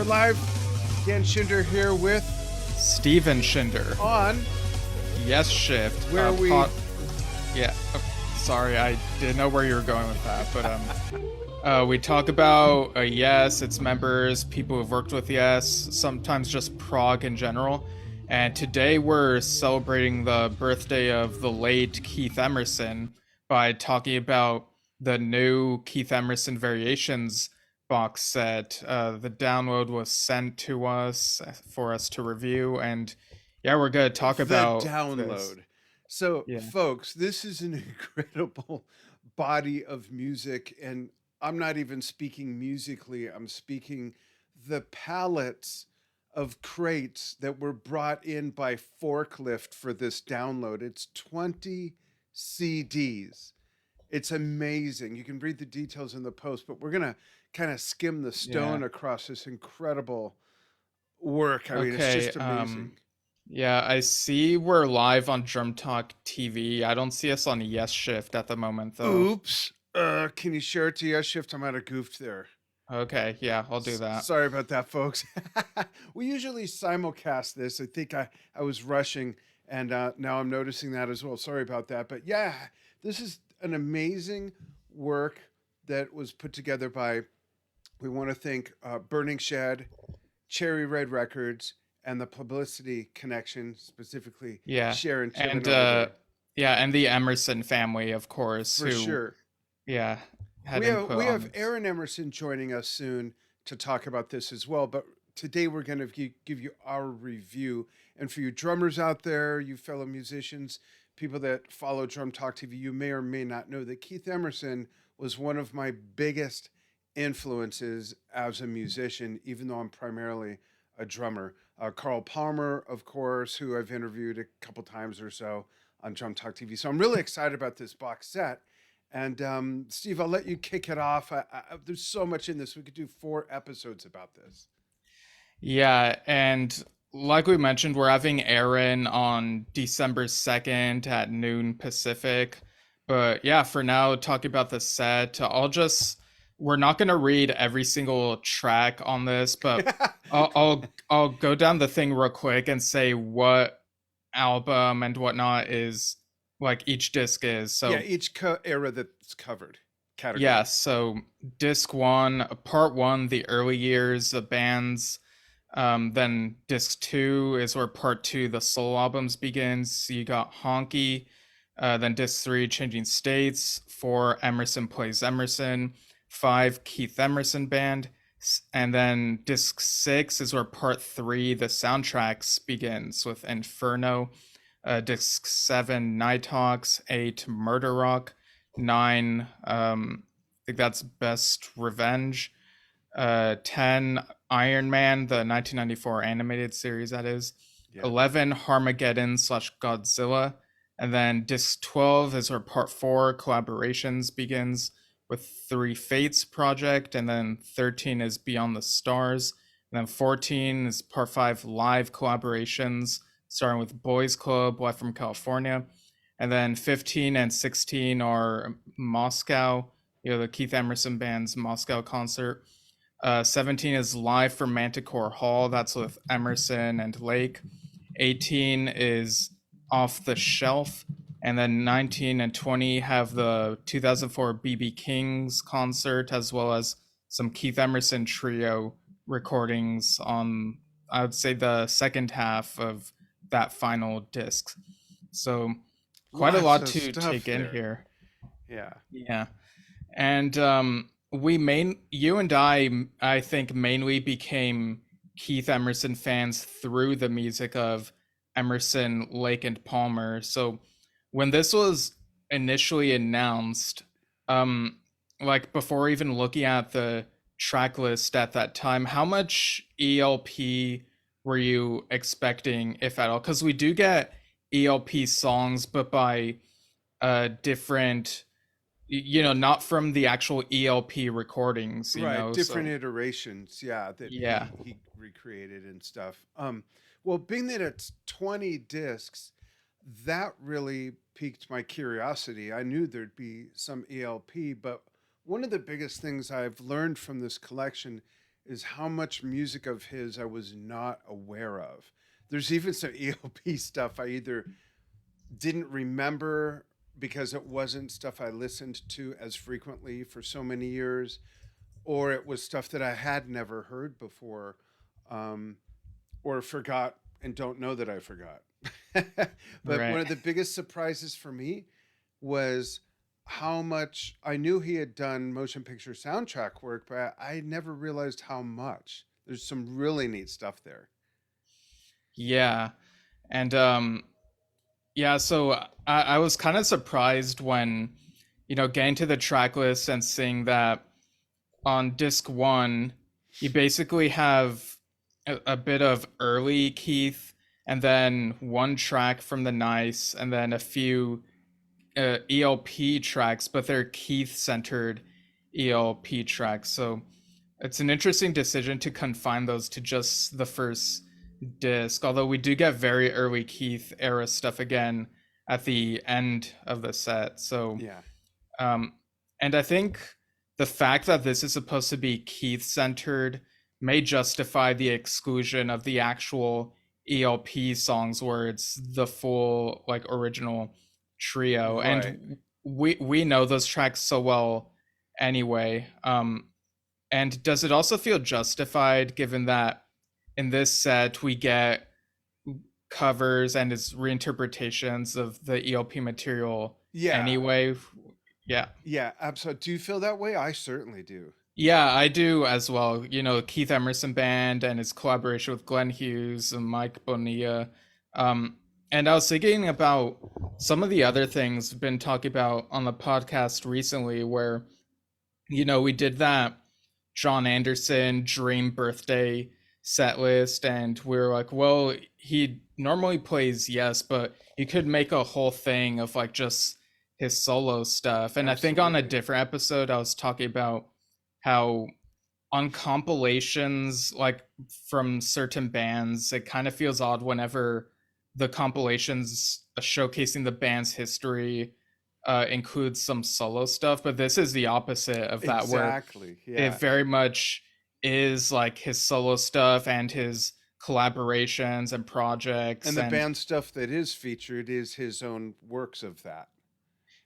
live. Dan Schinder here with Steven Schinder on Yesshift. where we. Yeah. Sorry, I didn't know where you were going with that, but we talk about Yes, its members, people who've worked with Yes, sometimes just prog in general. And today we're celebrating the birthday of the late Keith Emerson by talking about the new Keith Emerson Variations box set. The download was sent to us for us to review, and yeah, we're gonna talk about The this. download. So, Yeah. folks, this is an incredible body of music, and I'm not even speaking musically, I'm speaking the pallets of crates that were brought in by forklift for this download. It's 20 CDs. It's amazing. You can read the details in the post, but we're going to kind of skim the Yeah. stone across this incredible work. I mean, it's Okay. just amazing. Yeah, I see we're live on Drum Talk TV. I don't see us on Yesshift at the moment, though. Oops. Can you share it to Yesshift? I might have goofed there. Okay, yeah, I'll do that. Sorry about that, folks. We usually simulcast this. I think I was rushing, and now I'm noticing that as well. Sorry about that. But yeah, this is an amazing work that was put together by, we want to thank Burning Shed, Cherry Red Records, and the Publicity Connection, specifically Yeah, Sharon Chivin and over there. yeah, and the Emerson family, of course, For who sure. yeah had We have input we on have this. Aaron Emerson joining us soon to talk about this as well. But today we're going to give you our review. And for you drummers out there, you fellow musicians, people that follow Drum Talk TV, you may or may not know that Keith Emerson was one of my biggest influences as a musician, even though I'm primarily a drummer. Carl Palmer, of course, who I've interviewed a couple times or so on Drum Talk TV. So I'm really excited about this box set. And Steve, I'll let you kick it off. There's so much in this. We could do 4 episodes about this. Yeah, and like we mentioned, we're having Aaron on December 2nd at noon Pacific. But yeah, for now, talking about the set, we're not gonna read every single track on this, but I'll go down the thing real quick and say what album and whatnot is like each disc is. Yeah, So each era that's covered yeah, category. so disc one, part one, the early years, the bands. Then disc two is where part two, the solo albums begins. So you got Honky. Then disc three, Changing States. Four, Emerson Plays Emerson. Five, Keith Emerson Band. And then disc six is where part three, the soundtracks, begins with Inferno. Disc seven, Night Hawks. Eight, Murder Rock. Nine, I think that's Best Revenge. 10, Iron Man, the 1994 animated series, that is. Yeah. 11, Harmageddon slash Godzilla. And then disc 12 is where part 4, Collaborations, begins with Three Fates Project. And then 13 is Beyond the Stars. And then 14 is part 5, Live Collaborations, starting with Boys Club, Live from California. And then 15 and 16 are Moscow, the Keith Emerson Band's Moscow concert. 17 is Live from Manticore Hall. That's with Emerson and Lake. 18 is Off the Shelf. And then 19 and 20 have the 2004 BB King's concert, as well as some Keith Emerson trio recordings on, I would say, the second half of that final disc. So quite a lot to take in here. Yeah. Yeah. And you and I think mainly became Keith Emerson fans through the music of Emerson, Lake, and Palmer. So when this was initially announced, like before even looking at the track list at that time, how much ELP were you expecting, if at all? Because we do get ELP songs, but by different, not from the actual ELP recordings, Right, different so iterations, yeah, that yeah. he recreated and stuff. Well, being that it's 20 discs, that really piqued my curiosity. I knew there'd be some ELP, but one of the biggest things I've learned from this collection is how much music of his I was not aware of. There's even some ELP stuff I either didn't remember because it wasn't stuff I listened to as frequently for so many years, or it was stuff that I had never heard before, um, or forgot and don't know that I forgot. But one Right. of the biggest surprises for me was how much I knew he had done motion picture soundtrack work, but I never realized how much. There's some really neat stuff there. Yeah. And yeah, so I was kind of surprised when, getting to the track list and seeing that on disc one, you basically have a bit of early Keith, and then one track from the Nice, and then a few ELP tracks, but they're Keith centered ELP tracks. So it's an interesting decision to confine those to just the first disc, although we do get very early Keith era stuff again at the end of the set. So Yeah. um, and I think the fact that this is supposed to be Keith centered may justify the exclusion of the actual ELP songs where it's the full like original trio. Right. And we know those tracks so well anyway. And does it also feel justified given that in this set we get covers and its reinterpretations of the ELP material Yeah. anyway? Yeah. Yeah, absolutely. Do you feel that way? I certainly do. Yeah, I do as well. Keith Emerson Band and his collaboration with Glenn Hughes and Mike Bonilla. Um, and I was thinking about some of the other things we've been talking about on the podcast recently, where, we did that John Anderson Dream Birthday set list, and we were like, well, he normally plays Yes, but he could make a whole thing of like just his solo stuff. And I think on a Absolutely. different episode, I was talking about how on compilations, like from certain bands, it kind of feels odd whenever the compilations showcasing the band's history includes some solo stuff. But this is the opposite of that, where Exactly. it Yeah. very much is like his solo stuff and his collaborations and projects. And the And band stuff that is featured is his own works of that,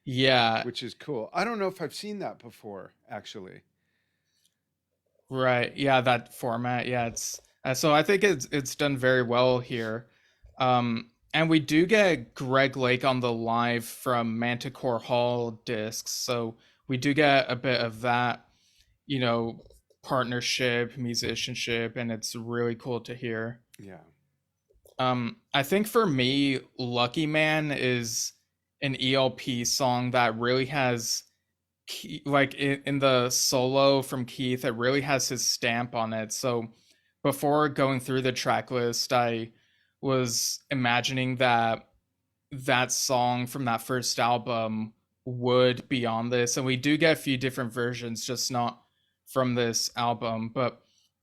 yeah, which is cool. I don't know if I've seen that before, actually. right. Yeah, that format. Yeah, it's so I think it's done very well here. And we do get Greg Lake on the live from Manticore Hall discs, so we do get a bit of that, you know, partnership, musicianship, and it's really cool to hear. Yeah. I think for me, Lucky Man is an ELP song that really has like in the solo from Keith, it really has his stamp on it. So before going through the track list, I was imagining that that song from that first album would be on this, and we do get a few different versions, just not from this album. But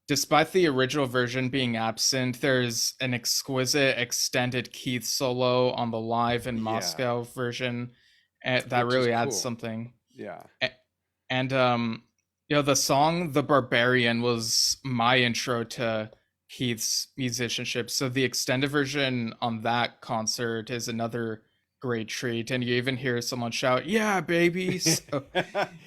despite the original version being absent, there's an exquisite extended Keith solo on the live in Yeah. Moscow version that Which is really adds cool. something. Yeah. And the song "The Barbarian" was my intro to Keith's musicianship. So the extended version on that concert is another great treat, and you even hear someone shout, "Yeah, baby!" So you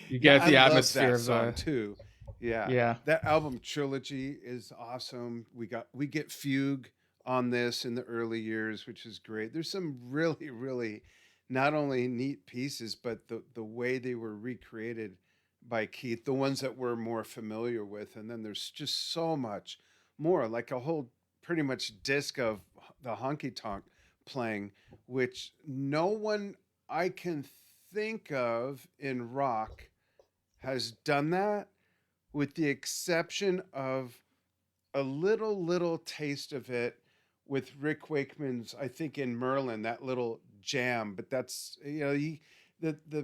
Yeah, get I the love atmosphere that of song the too. Yeah. yeah. That album trilogy is awesome. We get Fugue on this in the early years, which is great. There's some really, really not only neat pieces, but the way they were recreated by Keith, the ones that we're more familiar with. And then there's just so much more, like a whole pretty much disc of the honky tonk playing, which no one I can think of in rock has done that, with the exception of a little taste of it with Rick Wakeman's, I think in Merlin, that little jam. But that's the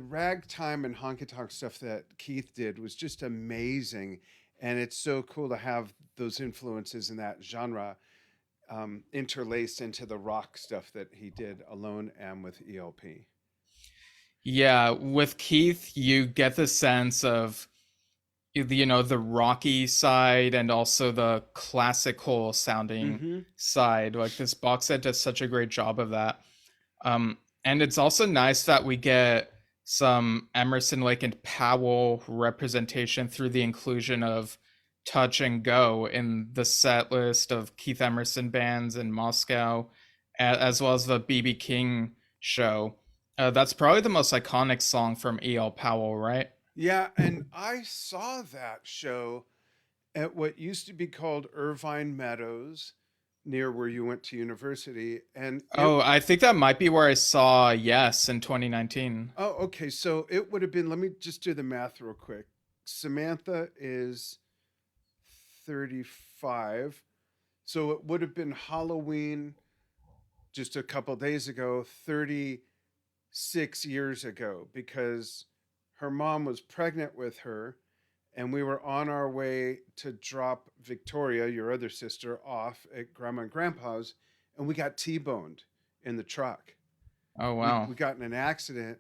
ragtime and honky tonk stuff that Keith did was just amazing, and it's so cool to have those influences in that genre interlaced into the rock stuff that he did alone and with ELP. Yeah, with Keith, you get the sense of the rocky side and also the classical sounding Mm-hmm. side. Like this box set does such a great job of that. And it's also nice that we get some Emerson, Lake, and Powell representation through the inclusion of Touch and Go in the set list of Keith Emerson bands in Moscow, as well as the BB King show. That's probably the most iconic song from E.L. Powell, right? Yeah, and I saw that show at what used to be called Irvine Meadows, near where you went to university, and it. Oh, I think that might be where I saw Yes in 2019. Oh, okay. So it would have been. Let me just do the math real quick. Samantha is 35, so it would have been Halloween just a couple days ago, 36 years ago, because her mom was pregnant with her, and we were on our way to drop Victoria, your other sister, off at Grandma and Grandpa's, and we got T-boned in the truck. Oh, we wow. we got in an accident,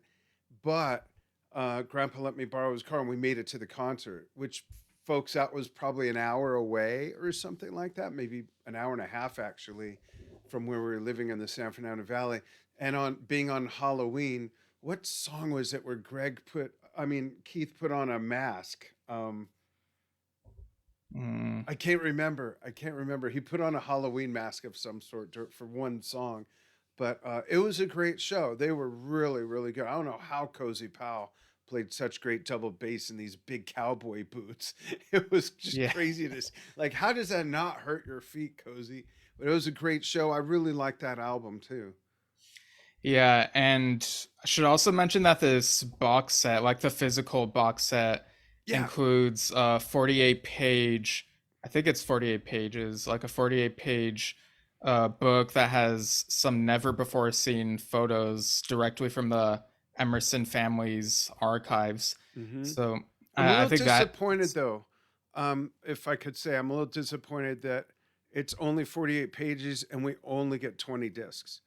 but Grandpa let me borrow his car, and we made it to the concert, which folks out was probably an hour away or something like that, maybe an hour and a half actually, from where we were living in the San Fernando Valley. And on being on Halloween, what song was it where Keith put on a mask? Mm. I can't remember. I can't remember. He put on a Halloween mask of some sort for one song, but it was a great show. They were really, really good. I don't know how Cozy Powell played such great double bass in these big cowboy boots. It was just Yeah. craziness. Like, how does that not hurt your feet, Cozy? But it was a great show. I really liked that album too. Yeah, and I should also mention that this box set, like the physical box set, Yeah. includes a 48 page, I think it's 48 pages, like a 48 page book that has some never before seen photos directly from the Emerson family's archives. Hmm. So I'm a I little think that. disappointed though. If I could say, I'm a little disappointed that it's only 48 pages and we only get 20 discs.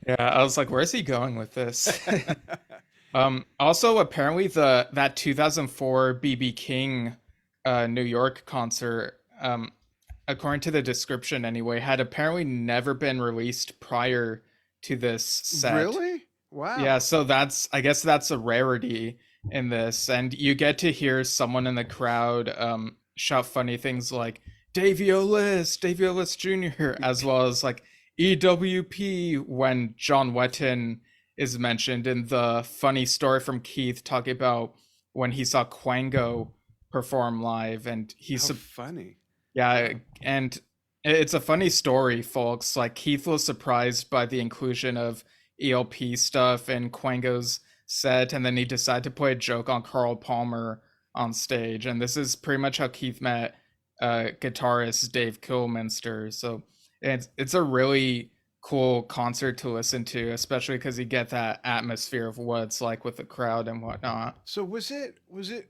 Yeah, I was like, where's he going with this? Also, apparently the that 2004 BB King New York concert, according to the description anyway, had apparently never been released prior to this set. Really? Yeah, Wow. so that's, I guess that's a rarity in this, and you get to hear someone in the crowd shout funny things like Davey Olis Jr., as well as like EWP when John Wetton is mentioned in the funny story from Keith talking about when he saw Quango perform live, and How funny. yeah, Wow. and it's a funny story, folks. Like Keith was surprised by the inclusion of ELP stuff in Quango's set, and then he decided to play a joke on Carl Palmer on stage. And this is pretty much how Keith met guitarist Dave Kilminster. So it's a really cool concert to listen to, especially because you get that atmosphere of what it's like with the crowd and whatnot. So was it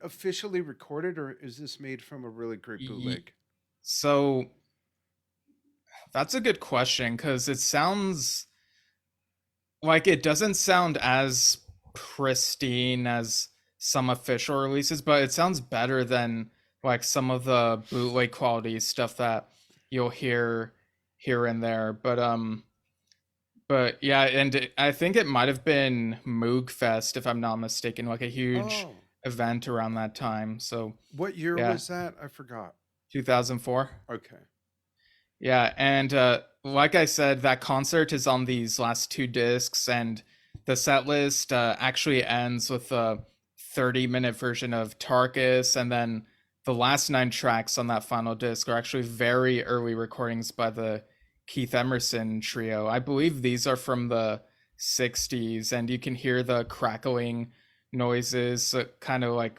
officially recorded, or is this made from a really great Ye- bootleg? So that's a good question because it sounds like it doesn't sound as pristine as some official releases, but it sounds better than like some of the bootleg quality stuff that you'll hear here and there. But yeah, and I think it might have been Moog Fest if I'm not mistaken, like a huge Oh, event around that time. So what year yeah, was that? I forgot. 2004. Okay. Yeah, and like I said, that concert is on these last two discs, and the set list actually ends with a 30-minute version of Tarkus, and then the last nine tracks on that final disc are actually very early recordings by the Keith Emerson trio. I believe these are from the 60s, and you can hear the crackling noises, kind of like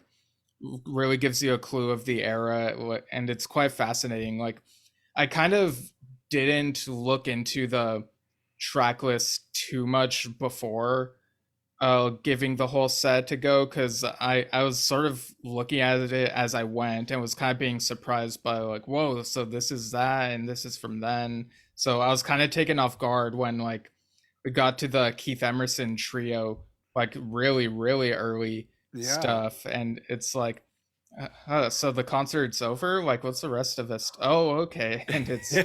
really gives you a clue of the era, and it's quite fascinating. Like I kind of didn't look into the track list too much before giving the whole set to go because I was sort of looking at it as I went and was kind of being surprised by like, whoa, so this is that and this is from then. So I was kind of taken off guard when like we got to the Keith Emerson trio like really early, Yeah. stuff, and it's like, so the concert's over? Like, what's the rest of this? Oh, okay. And it's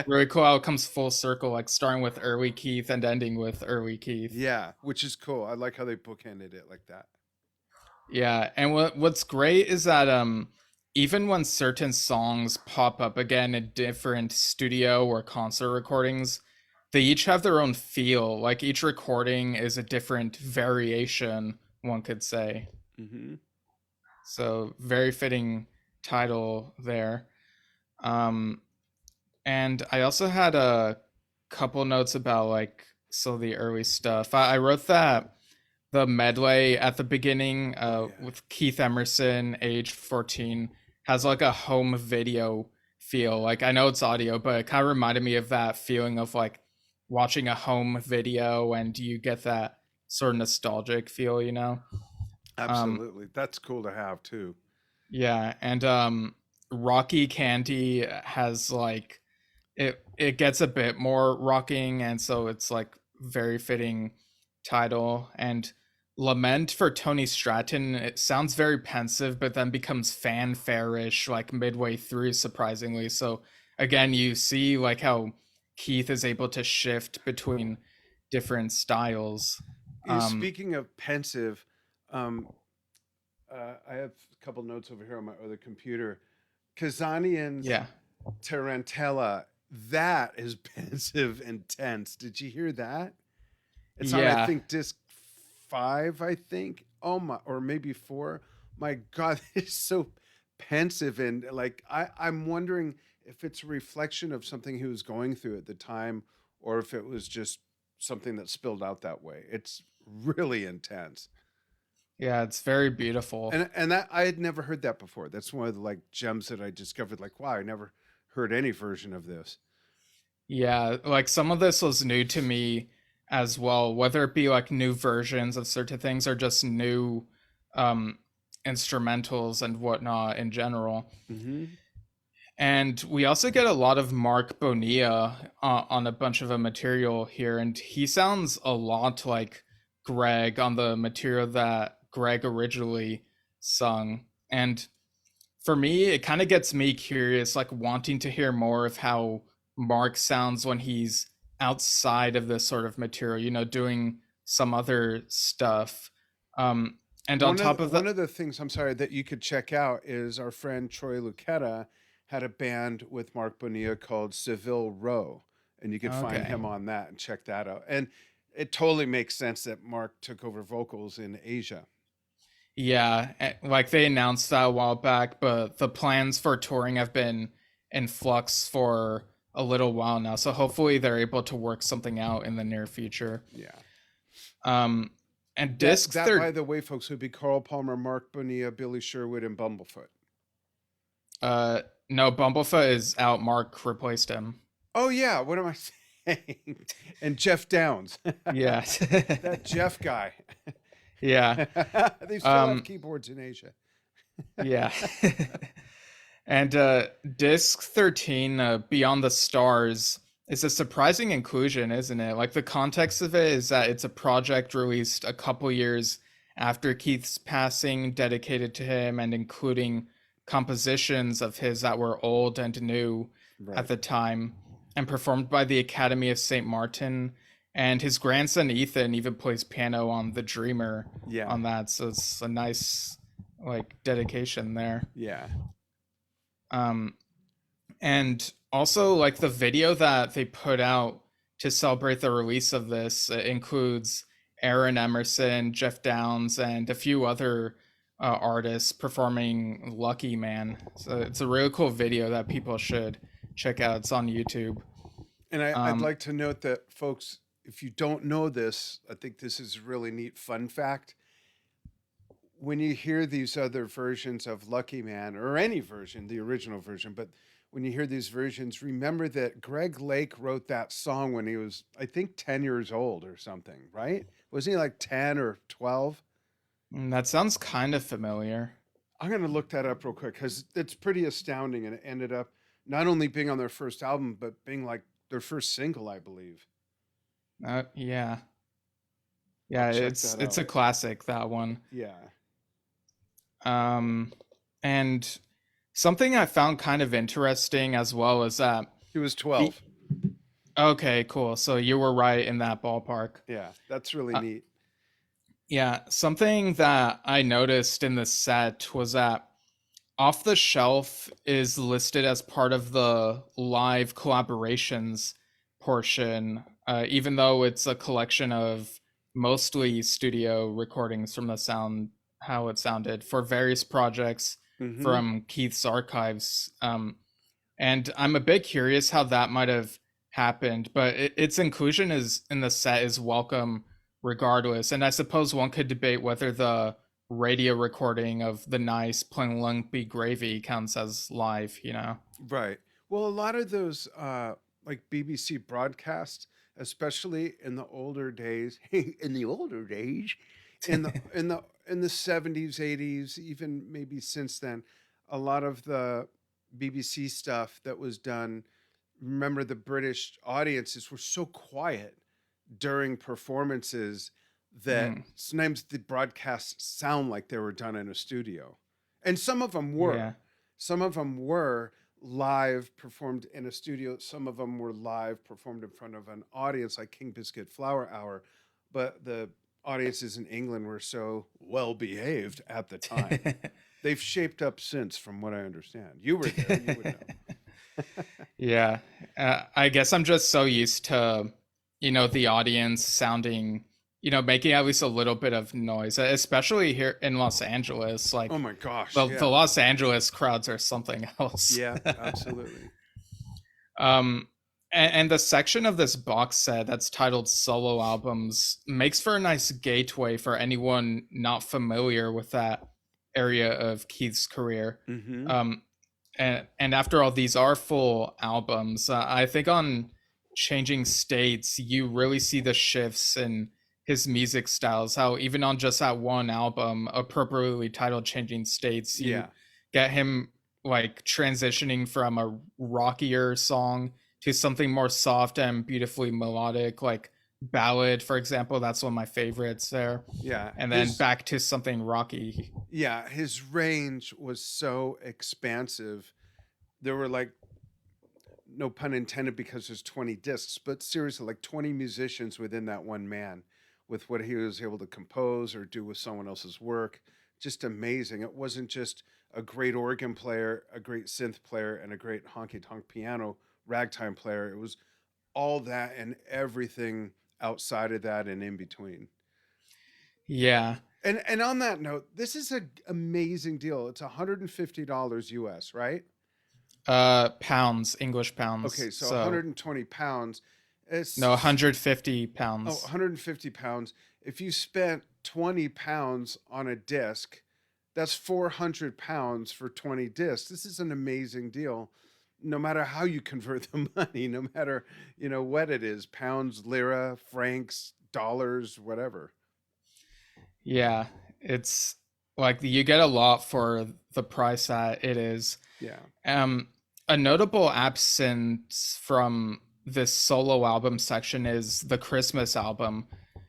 really cool how it comes full circle, like starting with early Keith and ending with early Keith. Yeah, which is cool. I like how they bookended it like that. Yeah, and what's great is that even when certain songs pop up again in different studio or concert recordings, they each have their own feel. Like each recording is a different variation, one could say. Hmm. So very fitting title there. Um and I also had a couple notes about like so the early stuff. I wrote that the medley at the beginning Oh yeah. with Keith Emerson, age 14, has like a home video feel. Like I know it's audio, but it kind of reminded me of that feeling of like watching a home video and you get that sort of nostalgic feel, you know? Um, Absolutely. That's cool to have too. yeah, and Rocky Candy has like it gets a bit more rocking, and so it's like very fitting title. And Lament for Tony Stratton, it sounds very pensive but then becomes fanfare-ish like midway through, surprisingly. So again, you see like how Keith is able to shift between different styles. um Speaking of pensive, um, I have a couple notes over here on my other computer. Kazanian's yeah, Tarantella, that is pensive and tense. Did you hear that? It's on, I yeah, think, disc 5, I think. Oh my, or maybe 4. My God, it's so pensive. And like, I'm wondering if it's a reflection of something he was going through at the time or if it was just something that spilled out that way. It's really intense. yeah, it's very beautiful. And that I had never heard that before. That's one of the like gems that I discovered. Like, wow, I never heard any version of this. Yeah, like some of this was new to me as well, whether it be like new versions of certain things or just new um instrumentals and whatnot in general. Hmm. And we also get a lot of Mark Bonilla on a bunch of a material here, and he sounds a lot like Greg on the material that Greg originally sung. And for me, it kind of gets me curious, like wanting to hear more of how Mark sounds when he's outside of this sort of material, you know, doing some other stuff. Um, and on top of One that, of the things, I'm sorry, that you could check out is our friend Troy Lucetta had a band with Mark Bonilla called Seville Row, and you could find okay, him on that and check that out. And it totally makes sense that Mark took over vocals in Asia. yeah, like they announced that a while back, but the plans for touring have been in flux for a little while now. So hopefully they're able to work something out in the near future. Yeah. Um, and That disc that by third, the way, folks, would be Carl Palmer, Mark Bonilla, Billy Sherwood, and Bumblefoot. no, Bumblefoot is out. Mark replaced him. Oh yeah, what am I saying? And Jeff Downs. Yeah. That Jeff guy. Yeah. They still have Um keyboards in Asia. yeah. And disc 13, Beyond the Stars, is a surprising inclusion, isn't it? Like the context of it is that it's a project released a couple years after Keith's passing, dedicated to him and including compositions of his that were old and new at Right. the time, and performed by the Academy of St. Martin. And his grandson Ethan even plays piano on The Dreamer Yeah. on that. So it's a nice like dedication there. Yeah. Um, and also like the video that they put out to celebrate the release of this includes Aaron Emerson, Jeff Downs, and a few other artists performing Lucky Man. So it's a really cool video that people should check out. It's on YouTube. And I'd um like to note that, folks, if you don't know this, I think this is a really neat fun fact. When you hear these other versions of Lucky Man, or any version, the original version, but when you hear these versions, remember that Greg Lake wrote that song when he was, I think, 10 years old or something, right? Wasn't he like 10 or 12? that sounds kind of familiar. I'm going to look that up real quick because it's pretty astounding. And it ended up not only being on their first album, but being like their first single, I believe. Yeah, I'll yeah, check it's that it's out. a classic, that one. Yeah. Um, and something I found kind of interesting as well is that He was the 12. okay, cool. So you were right in that ballpark. Yeah, that's really Uh, neat. yeah, something that I noticed in the set was that Off the Shelf is listed as part of the live collaborations portion, even though it's a collection of mostly studio recordings from the sound, how it sounded for various projects Hmm. from Keith's archives. And I'm a bit curious how that might have happened, but its inclusion is in the set is welcome regardless. And I suppose one could debate whether the radio recording of the nice plain lumpy gravy counts as live, you know. Right. Well, a lot of those like BBC broadcasts, especially in the older days, in the older days, in the 70s, 80s, even maybe since then, a lot of the BBC stuff that was done, remember the British audiences were so quiet during performances that Mm, sometimes the broadcasts sound like they were done in a studio. And some of them were. yeah. Some of them were live performed in a studio. Some of them were live performed in front of an audience like King Biscuit Flower Hour. But the audiences in England were so well behaved at the time. They've shaped up since, from what I understand. You were there, you would know. Yeah. I guess I'm just so used to, the audience sounding, making at least a little bit of noise, especially here in Los Angeles. Oh Like my gosh, the yeah. Los Angeles crowds are something else. Yeah, absolutely. um, and the section of this box set that's titled Solo Albums makes for a nice gateway for anyone not familiar with that area of Keith's career. Mm-hmm. Um, and after all, these are full albums. I think on Changing States, you really see the shifts in his music styles. How even on just that one album, appropriately titled Changing States, you Yeah. get him like transitioning from a rockier song to something more soft and beautifully melodic, like Ballad, for example. That's one of my favorites there. Yeah. And then His back to something rocky. yeah, his range was so expansive. There were like, no pun intended because there's 20 discs, but seriously, like 20 musicians within that one man with what he was able to compose or do with someone else's work. Just amazing. It wasn't just a great organ player, a great synth player, and a great honky tonk piano ragtime player. It was all that and everything outside of that and in between. Yeah. And on that note, this is an amazing deal. It's $150 US, right? Pounds, English pounds. Okay, so So 120 pounds. no, It's 150 oh, pounds. 150 pounds. If you spent 20 pounds on a disc, that's 400 pounds for 20 discs. This is an amazing deal. No matter how you convert the money, no matter, what it is, pounds, lira, francs, dollars, whatever. Yeah, it's like you get a lot for the price that it is. Yeah. Um, a notable absence from this solo album section is the Christmas album.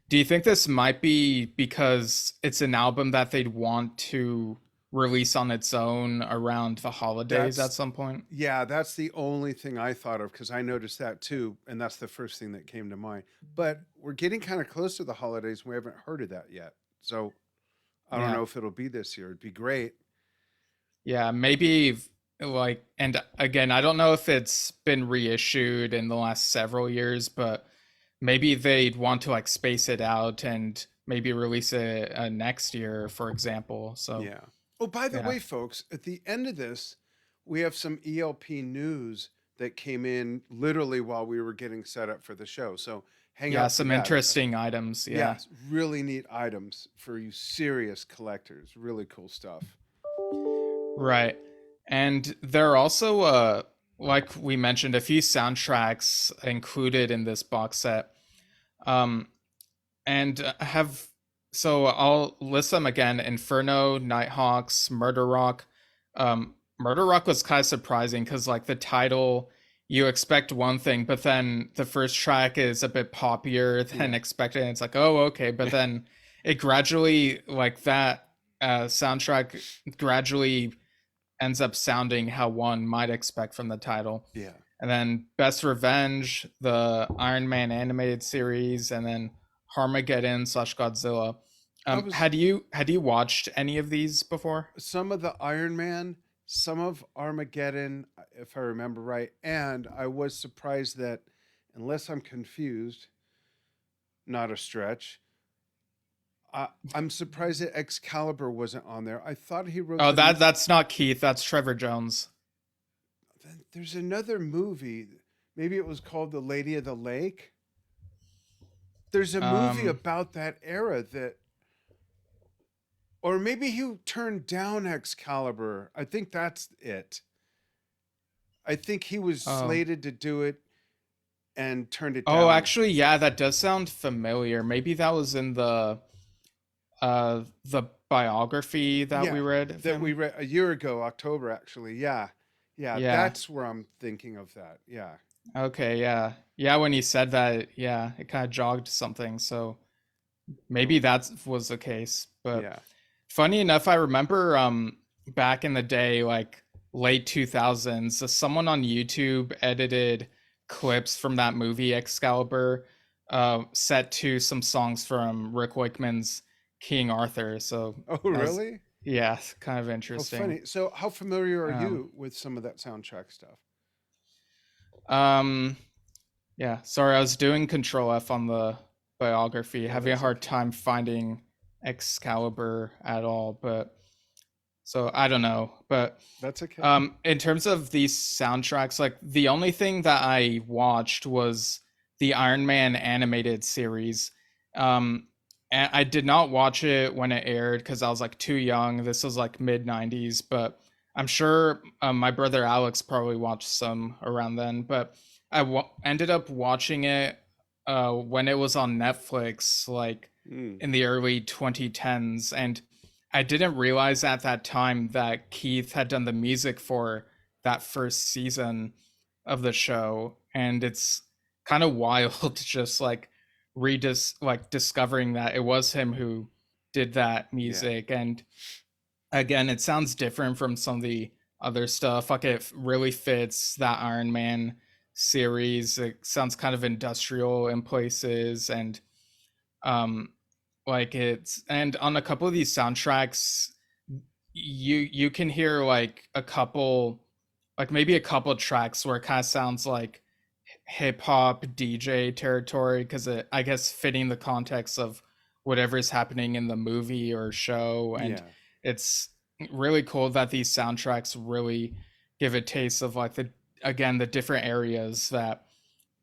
Do you think this might be because it's an album that they'd want to release on its own around the holidays at That's some point? Yeah, that's the only thing I thought of because I noticed that too, and that's the first thing that came to mind. But we're getting kind of close to the holidays. We haven't heard of that yet, so I don't Yeah. know if it'll be this year. It'd be great. Yeah, maybe like, and again, I don't know if it's been reissued in the last several years, but maybe they'd want to like space it out and maybe release it next year, for example. So, Yeah. Oh, by the yeah. way, folks, at the end of this, we have some ELP news that came in literally while we were getting set up for the show. So hang Yeah, out for some that. interesting items. Yeah. Yes, really neat items for you serious collectors. Really cool stuff. Right. And there are also, like we mentioned, a few soundtracks included in this box set. Um, and have so I'll list them again: Inferno, Nighthawks, Murder Rock. Murder Rock was kind of surprising because like the title, you expect one thing, but then the first track is a bit poppier than Yeah. expected. And it's like, oh, okay, but then it gradually like that. soundtrack gradually ends up sounding how one might expect from the title. Yeah. And then Best Revenge, the Iron Man animated series, and then Harmageddon slash Godzilla. I was Had you watched any of these before? some of the Iron Man, some of Armageddon, if I remember right, and I was surprised that, unless I'm confused, not a stretch. I'm surprised that Excalibur wasn't on there. I thought he wrote Oh, the. that's not Keith. That's Trevor Jones. There's another movie. Maybe it was called The Lady of the Lake. There's a movie Um. about that era that, or maybe he turned down Excalibur. I think that's it. I think he was Oh. slated to do it and turned it Oh, down. actually, yeah, that does sound familiar. Maybe that was in the biography that Yeah, we read of that we him. read a year ago, October actually. Yeah, yeah, Yeah. that's where I'm thinking of that. Yeah, Okay. Yeah. Yeah. When he said that, yeah, it kind of jogged something. So maybe cool. that was the case. But Yeah. funny enough, I remember back in the day, like late 2000s, someone on YouTube edited clips from that movie Excalibur, set to some songs from Rick Wakeman's King Arthur. So Oh, that was, really? yeah, kind of How interesting. funny. So, how familiar are Um, you with some of that soundtrack stuff? um, yeah, sorry, I was doing Control F on the biography, Yeah, having a that's hard okay. time finding Excalibur at all, but so I don't know. But That's okay. in terms of these soundtracks, like the only thing that I watched was the Iron Man animated series. Um, and I did not watch it when it aired because I was like too young. This was like mid 90s, but I'm sure my brother Alex probably watched some around then. But ended up watching it when it was on Netflix, like Mm, in the early 2010s. And I didn't realize at that time that Keith had done the music for that first season of the show, and it's kind of wild just like discovering that it was him who did that yeah. music. And again, it sounds different from some of the other stuff. Like it really fits that Iron Man series. It sounds kind of industrial in places, and um like it's and on a couple of these soundtracks you can hear like a couple, like maybe a couple tracks where it kind of sounds like hip hop DJ territory, because it, I guess, fitting the context of whatever is happening in the movie or show. And Yeah. it's really cool that these soundtracks really give a taste of like the, again, the different areas that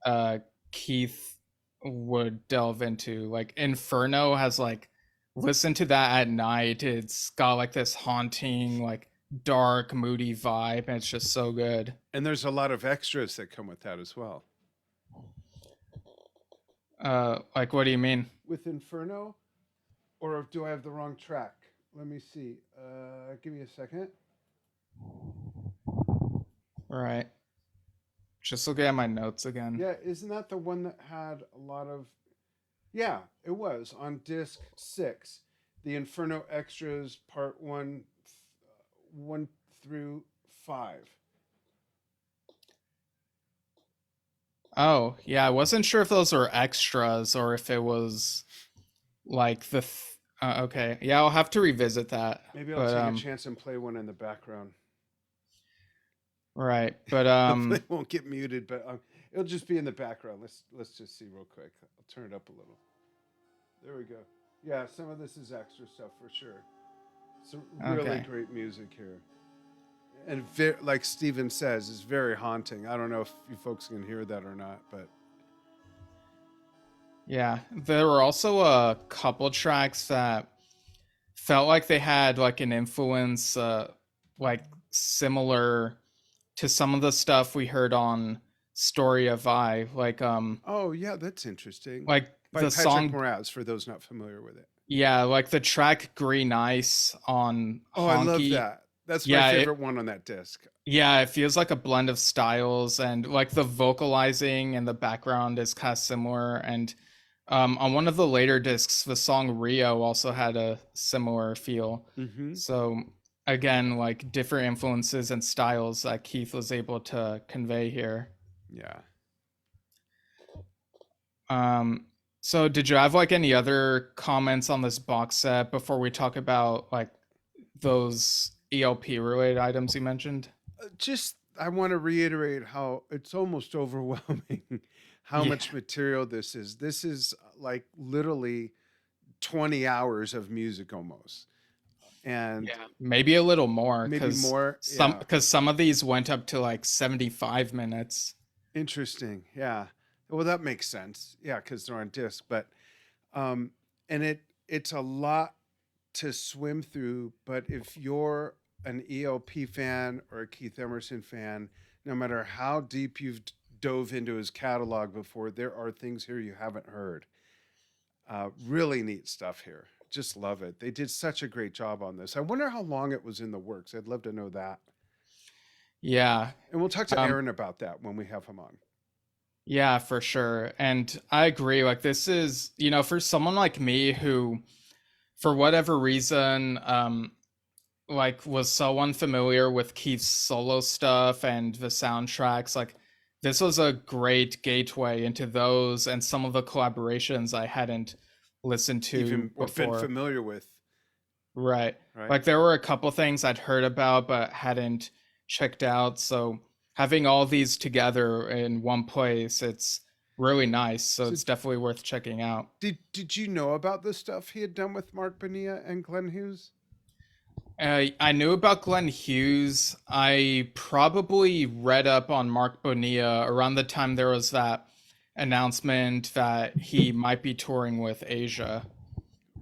uh Keith would delve into. Like Inferno has like, listen to that at night. It's got like this haunting, like dark, moody vibe, and it's just so good. And there's a lot of extras that come with that as well. Like what do you mean? With Inferno, or do I have the wrong track? Let me see. Give me a second. All right. Just looking at my notes again. Yeah, isn't that the one that had a lot of? Yeah, it was on disc 6, the Inferno extras, part 1, 1 through 5. Oh, yeah, I wasn't sure if those were extras or if it was like okay. Yeah, I'll have to revisit that. Maybe I'll But take a chance and play one in the background. right. But Hopefully, it won't get muted, but it'll just be in the background. Let's just see real quick. I'll turn it up a little. There we go. Yeah, some of this is extra stuff for sure. Some really okay. great music here, and like Steven says, it's very haunting. I don't know if you folks can hear that or not, but Yeah, there were also a couple tracks that felt like they had like an influence like similar to some of the stuff we heard on Story of I, oh yeah, that's interesting. like By the Patrick song, Moraz, for those not familiar with it. yeah, like the track Green Ice on Oh, I love Honky. that. That's my Yeah, favorite one on that disc. yeah, it feels like a blend of styles, and like the vocalizing and the background is kind of similar. And On one of the later discs, the song Rio also had a similar feel. Mm-hmm. So again, like different influences and styles that Keith was able to convey here. Yeah. Um, so did you have like any other comments on this box set before we talk about like those ELP related items you mentioned? Just I want to reiterate how it's almost overwhelming how Yeah, much material this is. This is like literally 20 hours of music almost. And yeah, maybe a little more maybe more. Yeah. because some of these went up to like 75 minutes. Interesting. Yeah. Well, that makes sense. Yeah, because they're on disc. But um and it's a lot to swim through, but if you're an ELP fan or a Keith Emerson fan, no matter how deep you've dove into his catalog before, there are things here you haven't heard. Really neat stuff here. Just love it. They did such a great job on this. I wonder how long it was in the works. I'd love to know that. Yeah. And we'll talk to Um, Aaron about that when we have him on. yeah, for sure. And I agree. Like, this is, for someone like me who, for whatever reason, like was so unfamiliar with Keith's solo stuff and the soundtracks, like, this was a great gateway into those and some of the collaborations I hadn't listened to Even or been before. familiar with, Right. right? Like there were a couple things I'd heard about but hadn't checked out. So having all these together in one place, it's really nice. So So it's definitely worth checking out. did you know about the stuff he had done with Mark Bonilla and Glenn Hughes? I knew about Glenn Hughes. I probably read up on Mark Bonilla around the time there was that announcement that he might be touring with Asia.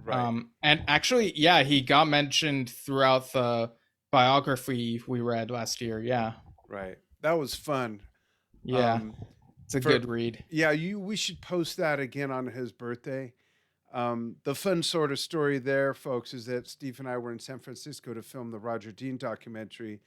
Right. And actually, yeah, he got mentioned throughout the biography we read last year. Yeah. Right. That was fun. Yeah. Um, It's a for good read. yeah, you we should post that again on his birthday. The fun sort of story there, folks, is that Steve and I were in San Francisco to film the Roger Dean documentary,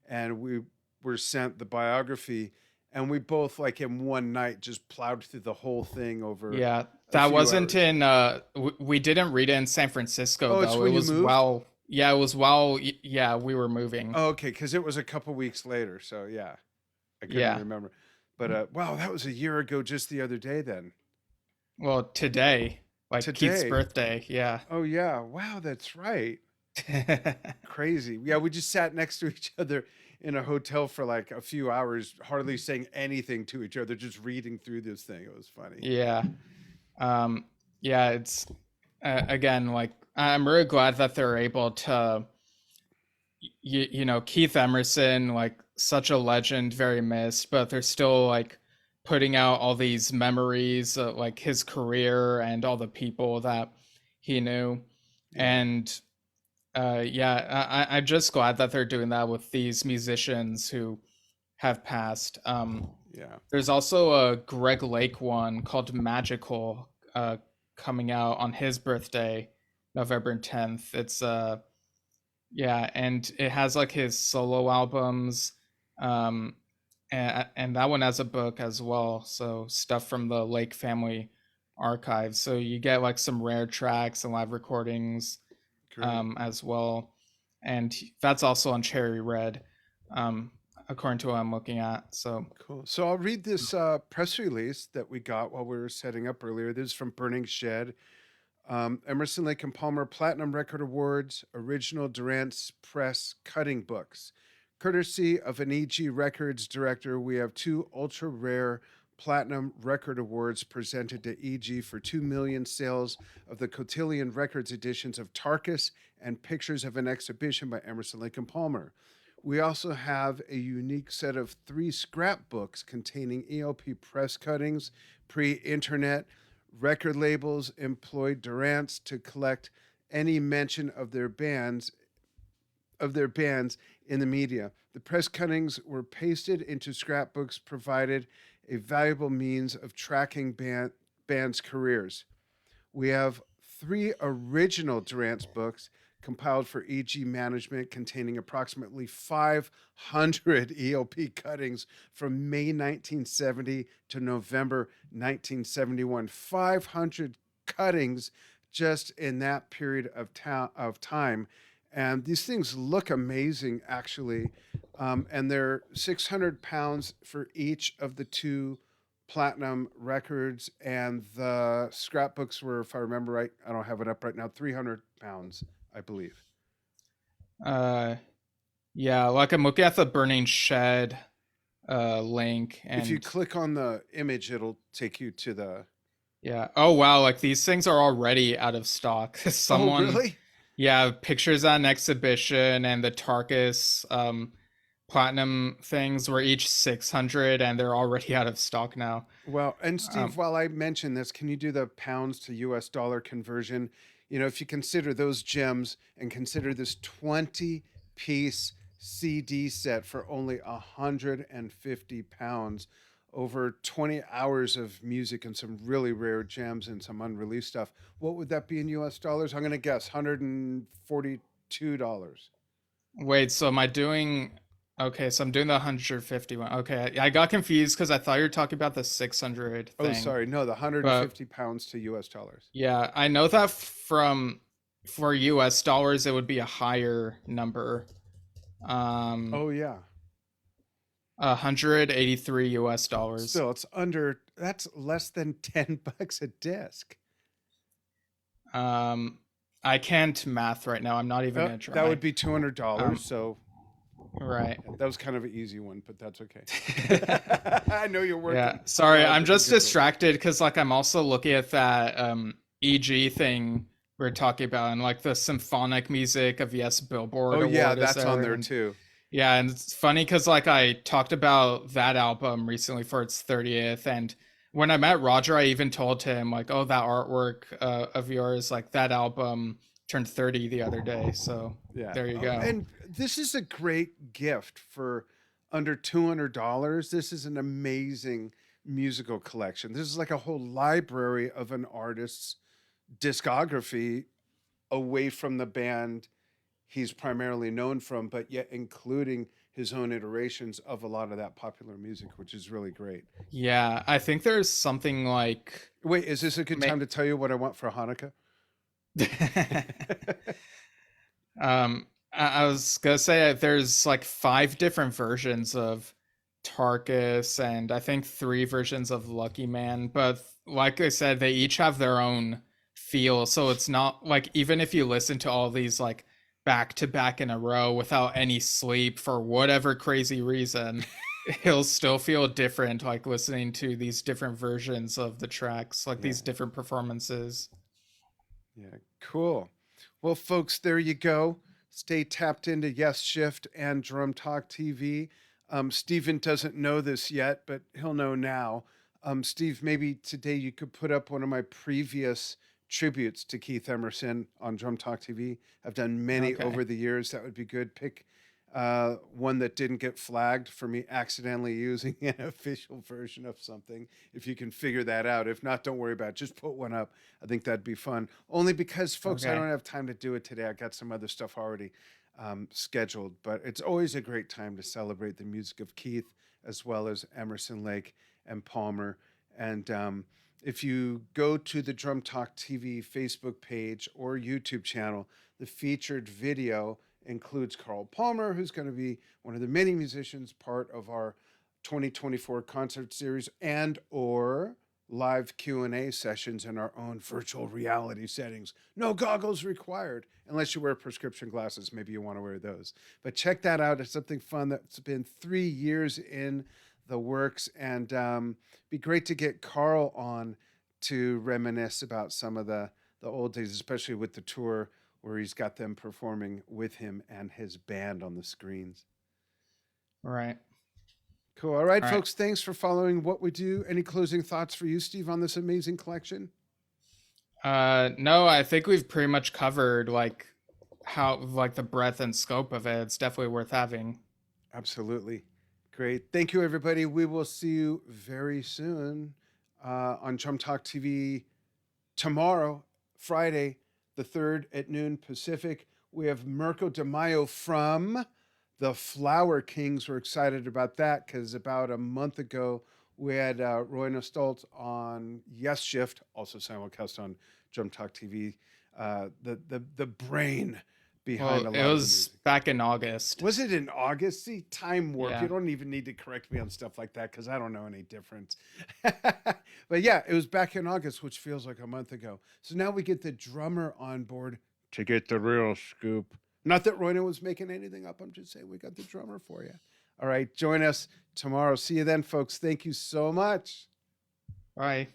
and we were sent the biography, and we both like in one night just plowed through the whole thing over Yeah. a That few wasn't hours. in we didn't read it in San Francisco Oh, it's though. It when you was moved. while yeah, it was while yeah, we were moving. Oh, okay, because it was a couple weeks later. So yeah, I couldn't Yeah. remember. But wow, that was a year ago, just the other day. Then Well, today, like Keith's today. birthday. Yeah. Oh yeah, wow, that's right. Crazy. Yeah, we just sat next to each other in a hotel for like a few hours, hardly saying anything to each other, just reading through this thing. It was funny. Yeah. Um yeah, it's again like I'm really glad that they're able to Keith Emerson, like such a legend, very missed, but they're still like putting out all these memories of like his career and all the people that he knew. Yeah, And yeah, I'm just glad that they're doing that with these musicians who have passed. yeah. There's also a Greg Lake one called Magical coming out on his birthday, November 10th. It's yeah, and it has like his solo albums, um, and that one has a book as well. So stuff from the Lake family archives. So you get like some rare tracks and live recordings Great. as well, and that's also on Cherry Red, um, according to what I'm looking at. So Cool. So I'll read this press release that we got while we were setting up earlier. This is from Burning Shed. Emerson, Lake and Palmer Platinum Record Awards, Original Durant's Press Cutting Books. Courtesy of an EG Records director, we have two ultra rare Platinum Record Awards presented to EG for 2 million sales of the Cotillion Records editions of Tarkus and Pictures of an Exhibition by Emerson, Lake and Palmer. We also have a unique set of three scrapbooks containing ELP press cuttings, pre internet. Record labels employed Durant's to collect any mention of their bands in the media. The press cuttings were pasted into scrapbooks, provided a valuable means of tracking bands' careers. We have three original Durant's books compiled for EG management, containing approximately 500 ELP cuttings from May 1970 to November 1971. 500 cuttings just in that period of time. And these things look amazing, actually. And they're 600 pounds for each of the two platinum records, and the scrapbooks were, if I remember right, I don't have it up right now, 300 pounds, I believe. Uh, yeah, like I'm looking at the Burning Shed link, If you and click on the image, it'll take you to the. yeah. Oh wow, like these things are already out of stock. Oh, Someone, really? yeah, pictures at an exhibition, and the Tarkus platinum things were each 600, and they're already out of stock now. Well, and Steve, Um, while I mention this, can you do the pounds to US dollar conversion? You know, if you consider those gems and consider this 20-piece CD set for only 150 pounds, over 20 hours of music and some really rare gems and some unreleased stuff, what would that be in US dollars? I'm going to guess $142. Wait, so am I doing? Okay, so I'm doing the 150 one. Okay, I got confused because I thought you were talking about the 600 Oh, thing, sorry. No, the but 150 pounds to US dollars. yeah, I know that from for US dollars it would be a higher number. Um, Oh, yeah. 183 US dollars. Still, it's under, that's less than $10 a disc. Um, I can't math right now. I'm not even gonna That would try. be $200. Um, So right. yeah, that was kind of an easy one, but that's okay. I know you're Yeah, working sorry, hard I'm to be just good though. distracted because like I'm also looking at that EG thing we're talking about, and like the symphonic music of Yes Oh Billboard yeah, Award is that's on there. there And too. yeah, and it's funny because like I talked about that album recently for its 30th, and when I met Roger, I even told him like, oh, that artwork of yours, like that album turned 30 the other day. So Yeah. there you Oh, go. and this is a great gift for under $200. This is an amazing musical collection. This is like a whole library of an artist's discography away from the band he's primarily known from, but yet including his own iterations of a lot of that popular music, which is really great. Yeah, I think there's something like. Wait, is this a good time to tell you what I want for Hanukkah? I was gonna say there's like 5 different versions of Tarkus, and I think 3 versions of Lucky Man. But like I said, they each have their own feel. So it's not like even if you listen to all these like back to back in a row without any sleep for whatever crazy reason, it'll still feel different. Like listening to these different versions of the tracks, like Yeah. these different performances. Yeah, cool. Well, folks, there you go. Stay tapped into Yesshift and Drum Talk TV. Steven doesn't know this yet, but he'll know now. Steve, maybe today you could put up one of my previous tributes to Keith Emerson on Drum Talk TV. I've done many Okay. over the years. That would be good. Pick one that didn't get flagged for me accidentally using an official version of something. If you can figure that out. If not, don't worry about it. Just put one up. I think that'd be fun. Only because, folks, I Okay. don't have time to do it today. I got some other stuff already scheduled. But it's always a great time to celebrate the music of Keith as well as Emerson, Lake, and Palmer. And if you go to the Drum Talk TV Facebook page or YouTube channel, the featured video includes Carl Palmer, who's going to be one of the many musicians part of our 2024 concert series and or live Q&A sessions in our own virtual reality settings. No goggles required unless you wear prescription glasses. Maybe you want to wear those. But check that out. It's something fun that's been 3 years in the works, and be great to get Carl on to reminisce about some of the old days, especially with the tour where he's got them performing with him and his band on the screens. Right. Cool. All right, All right. folks. Thanks for following what we do. Any closing thoughts for you, Steve, on this amazing collection? No, I think we've pretty much covered like how like the breadth and scope of it. It's definitely worth having. Absolutely. Great. Thank you, everybody. We will see you very soon on Drum Talk TV tomorrow, Friday, the 3rd at noon Pacific. We have Mirko De Mayo from the Flower Kings. We're excited about that because about a month ago we had Roy Nostalt on Yesshift, also simulcast on Drum Talk TV. The brain behind Well, a it lot of the was music. back in August. Was it in August? See, time warp. You Yeah. don't even need to correct me on stuff like that because I don't know any difference. But yeah, it was back in August, which feels like a month ago. So now we get the drummer on board to get the real scoop. Not that Royna was making anything up. I'm just saying we got the drummer for you. All right, join us tomorrow. See you then, folks. Thank you so much. Bye.